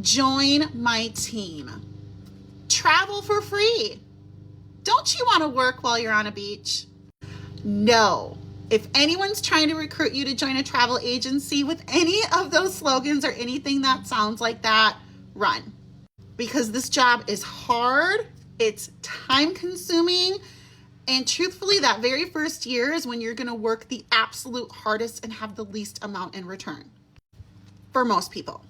Join my team. Travel for free. Don't you want to work while you're on a beach? No. If anyone's trying to recruit you to join a travel agency with any of those slogans or anything that sounds like that, run. Because this job is hard, it's time consuming, and truthfully, that very first year is when you're going to work the absolute hardest and have the least amount in return for most people.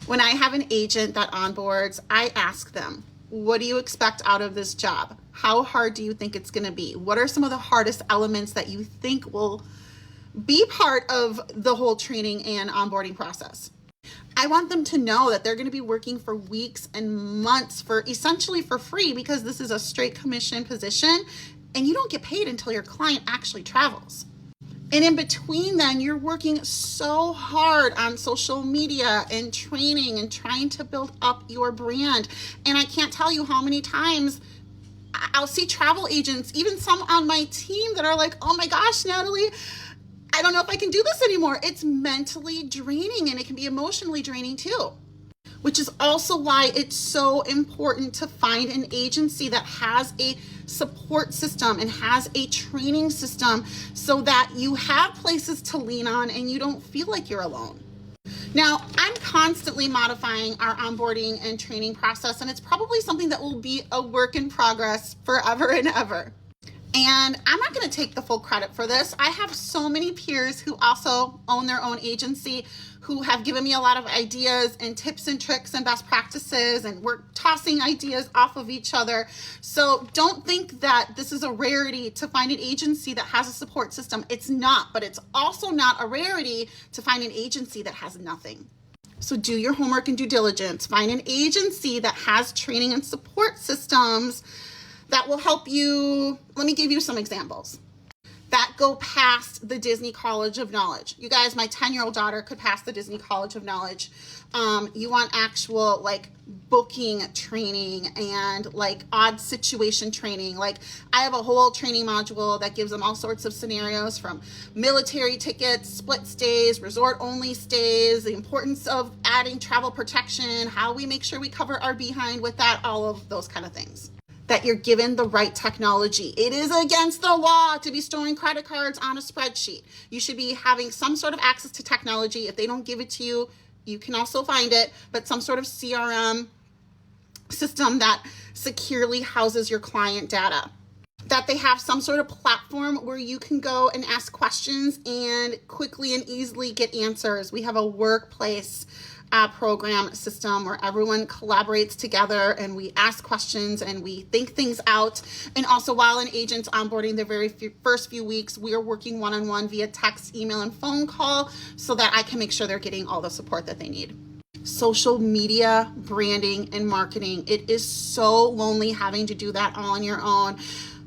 When I have an agent that onboards, I ask them, what do you expect out of this job? How hard do you think it's going to be? What are some of the hardest elements that you think will be part of the whole training and onboarding process? I want them to know that they're going to be working for weeks and months for essentially for free, because this is a straight commission position and you don't get paid until your client actually travels. And in between then, you're working so hard on social media and training and trying to build up your brand. And I can't tell you how many times I'll see travel agents, even some on my team, that are like, oh my gosh, Natalie, I don't know if I can do this anymore. It's mentally draining, and it can be emotionally draining too. Which is also why it's so important to find an agency that has a support system and has a training system, so that you have places to lean on and you don't feel like you're alone. Now, I'm constantly modifying our onboarding and training process, and it's probably something that will be a work in progress forever and ever. And I'm not going to take the full credit for this. I have so many peers who also own their own agency who have given me a lot of ideas and tips and tricks and best practices, and we're tossing ideas off of each other. So don't think that this is a rarity to find an agency that has a support system. It's not, but it's also not a rarity to find an agency that has nothing. So do your homework and due diligence. Find an agency that has training and support systems that will help you. Let me give you some examples that go past the Disney College of Knowledge. You guys, my 10-year-old daughter could pass the Disney College of Knowledge. You want actual like booking training and like odd situation training. Like I have a whole training module that gives them all sorts of scenarios, from military tickets, split stays, resort only stays, the importance of adding travel protection, how we make sure we cover our behind with that, all of those kind of things. That you're given the right technology. It is against the law to be storing credit cards on a spreadsheet. You should be having some sort of access to technology. If they don't give it to you, you can also find it, but some sort of CRM system that securely houses your client data. That they have some sort of platform where you can go and ask questions and quickly and easily get answers. We have a workplace program system where everyone collaborates together and we ask questions and we think things out. And also, while an agent's onboarding the very first few weeks, we are working one-on-one via text, email, and phone call, so that I can make sure they're getting all the support that they need. Social media, branding, and marketing. It is so lonely having to do that all on your own.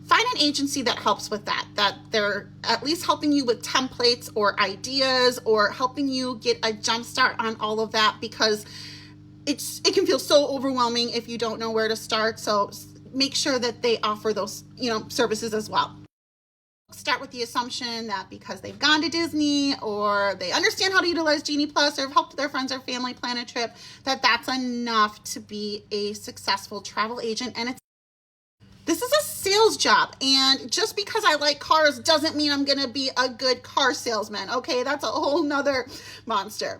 Find an agency that helps with that they're at least helping you with templates or ideas, or helping you get a jump start on all of that, because it can feel so overwhelming if you don't know where to start. So make sure that they offer those, services as well. Start with the assumption that because they've gone to Disney, or they understand how to utilize Genie Plus, or have helped their friends or family plan a trip, that's enough to be a successful travel agent. And this is a sales job, and just because I like cars doesn't mean I'm going to be a good car salesman, okay? That's a whole nother monster.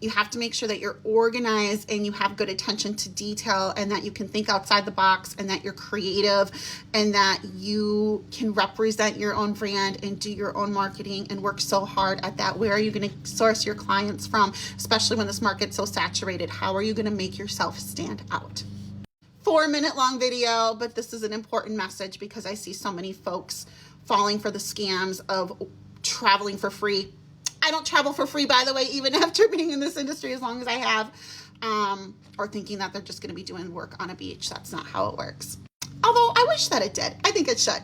You have to make sure that you're organized and you have good attention to detail, and that you can think outside the box, and that you're creative, and that you can represent your own brand and do your own marketing and work so hard at that. Where are you going to source your clients from, especially when this market's so saturated? How are you going to make yourself stand out? 4-minute long video, but this is an important message because I see so many folks falling for the scams of traveling for free. I don't travel for free, by the way, even after being in this industry as long as I have, or thinking that they're just going to be doing work on a beach. That's not how it works. Although I wish that it did. I think it should.